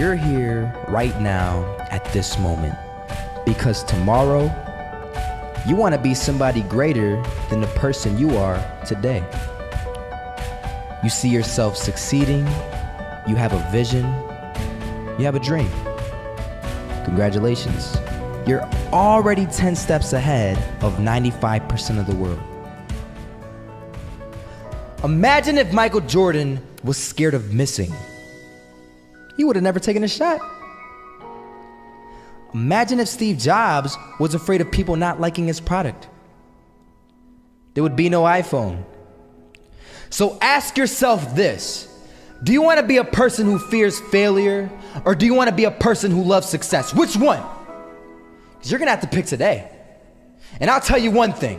You're here right now at this moment because tomorrow you want to be somebody greater than the person you are today. You see yourself succeeding, you have a vision, you have a dream. Congratulations. You're already 10 steps ahead of 95% of the world. Imagine if Michael Jordan was scared of missing. He would have never taken a shot. Imagine if Steve Jobs was afraid of people not liking his product. There would be no iPhone. So ask yourself this: do you want to be a person who fears failure, or do you want to be a person who loves success? Which one? Because you're gonna have to pick today. And I'll tell you one thing: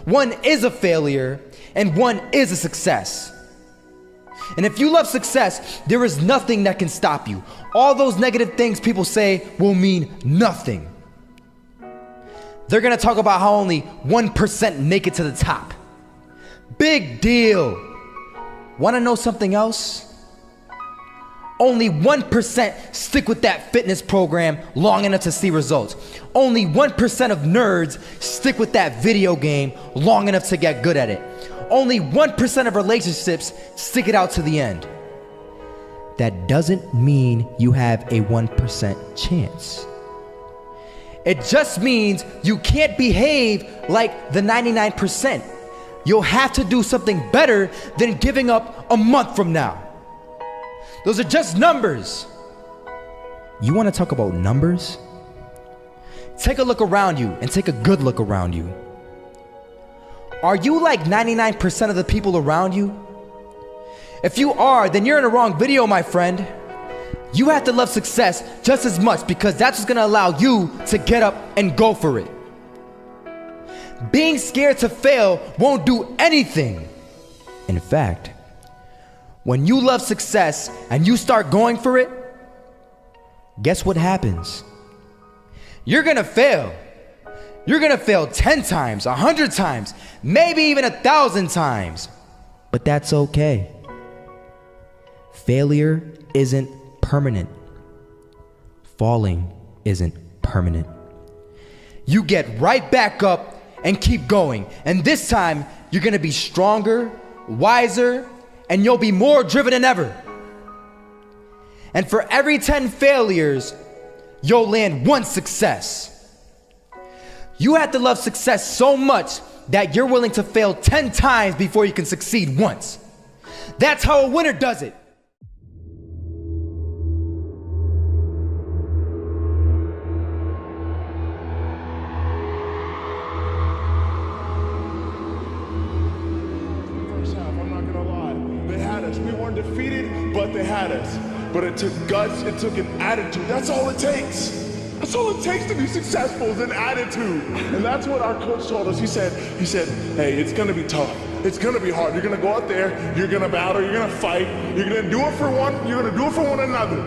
one is a failure and one is a success. And if you love success, there is nothing that can stop you. All those negative things people say will mean nothing. They're gonna talk about how only 1% make it to the top. Big deal. Wanna know something else? Only 1% stick with that fitness program long enough to see results. Only 1% of nerds stick with that video game long enough to get good at it. Only 1% of relationships stick it out to the end. That doesn't mean you have a 1% chance. It just means you can't behave like the 99%. You'll have to do something better than giving up a month from now. Those are just numbers. You want to talk about numbers? Take a look around you and take a good look around you. Are you like 99% of the people around you? If you are, then you're in the wrong video, my friend. You have to love success just as much because that's what's gonna allow you to get up and go for it. Being scared to fail won't do anything. In fact, when you love success and you start going for it, guess what happens? You're gonna fail. You're gonna fail 10 times, 100 times, maybe even 1,000 times. But that's okay. Failure isn't permanent. Falling isn't permanent. You get right back up and keep going. And this time, you're gonna be stronger, wiser, and you'll be more driven than ever. And for every 10 failures, you'll land one success. You have to love success so much that you're willing to fail 10 times before you can succeed once. That's how a winner does it. First half, I'm not gonna lie. They had us. We weren't defeated, but they had us. But it took guts, it took an attitude. That's all it takes. That's all it takes to be successful is an attitude. And that's what our coach told us. He said, hey, it's gonna be tough. It's gonna be hard. You're gonna go out there, you're gonna battle, you're gonna fight, you're gonna do it for one, you're gonna do it for one another.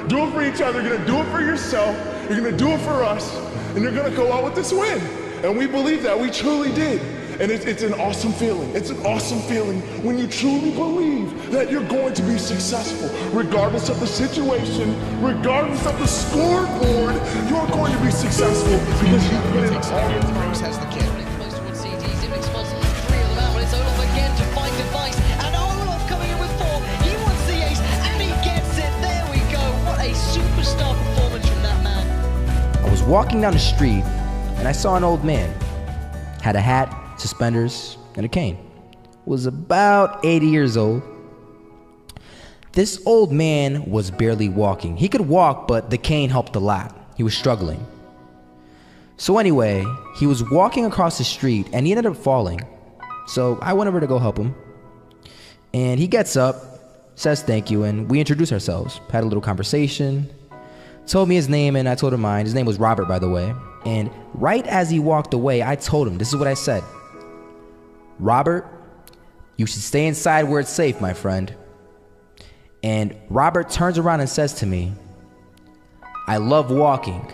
Do it for each other, you're gonna do it for yourself, you're gonna do it for us, and you're gonna go out with this win. And we believe that, we truly did. And it's an awesome feeling. It's an awesome feeling when you truly believe that you're going to be successful. Regardless of the situation, regardless of the scoreboard, you're going to be successful because you put in all the time. Has the kill. Close towards CT's in response. 3 of them out, but it's Olaf again to find device. And Olaf coming in with 4. He wants the ace, and he gets it. There we go. What a superstar performance from that man. I was walking down the street and I saw an old man. Had a hat, suspenders, and a cane. Was about 80 years old. This old man was barely walking. He could walk, but the cane helped a lot. He was struggling. So anyway, he was walking across the street and he ended up falling. So I went over to go help him. And he gets up, says thank you, and we introduced ourselves. Had a little conversation. Told me his name and I told him mine. His name was Robert, by the way. And right as he walked away, I told him, this is what I said. Robert, you should stay inside where it's safe, my friend. And Robert turns around and says to me, I love walking,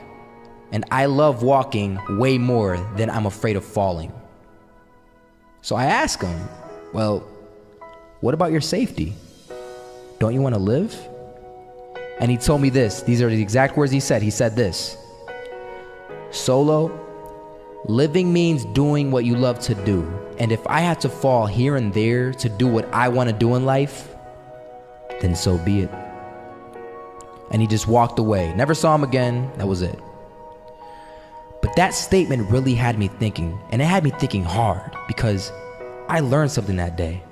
and I love walking way more than I'm afraid of falling. So I ask him, well, what about your safety? Don't you want to live? And he told me this. These are the exact words he said. He said this: Solo, living means doing what you love to do. And if I had to fall here and there to do what I want to do in life, then so be it. And he just walked away. Never saw him again. That was it. But that statement really had me thinking, and it had me thinking hard, because I learned something that day.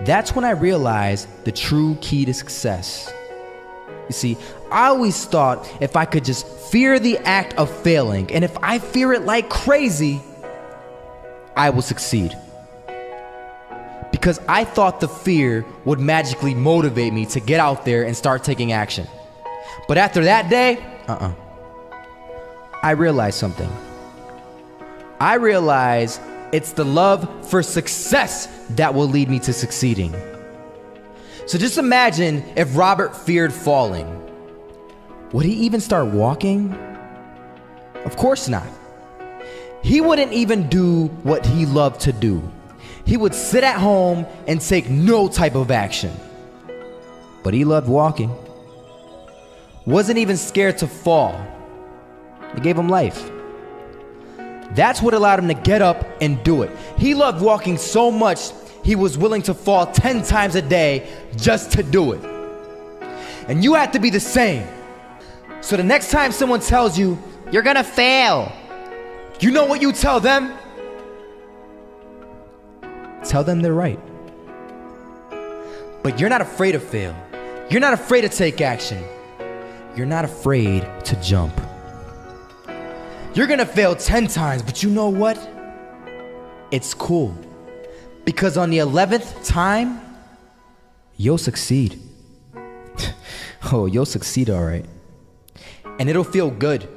That's when I realized the true key to success. You see, I always thought if I could just fear the act of failing, and if I fear it like crazy, I will succeed. Because I thought the fear would magically motivate me to get out there and start taking action. But after that day, I realized something. I realized it's the love for success that will lead me to succeeding. So just imagine if Robert feared falling. Would he even start walking? Of course not. He wouldn't even do what he loved to do. He would sit at home and take no type of action. But he loved walking. Wasn't even scared to fall. It gave him life. That's what allowed him to get up and do it. He loved walking so much, he was willing to fall 10 times a day just to do it. And you have to be the same. So the next time someone tells you, you're gonna fail, you know what you tell them? Tell them they're right. But you're not afraid to fail. You're not afraid to take action. You're not afraid to jump. You're gonna fail 10 times, but you know what? It's cool. Because on the 11th time, you'll succeed. Oh, you'll succeed, all right. And it'll feel good.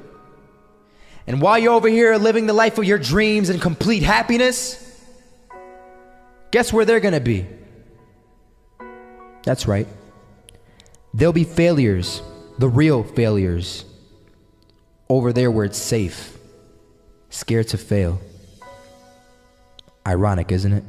And while you're over here living the life of your dreams and complete happiness, guess where they're gonna be? That's right. They'll be failures, the real failures. Over there where it's safe, scared to fail. Ironic, isn't it?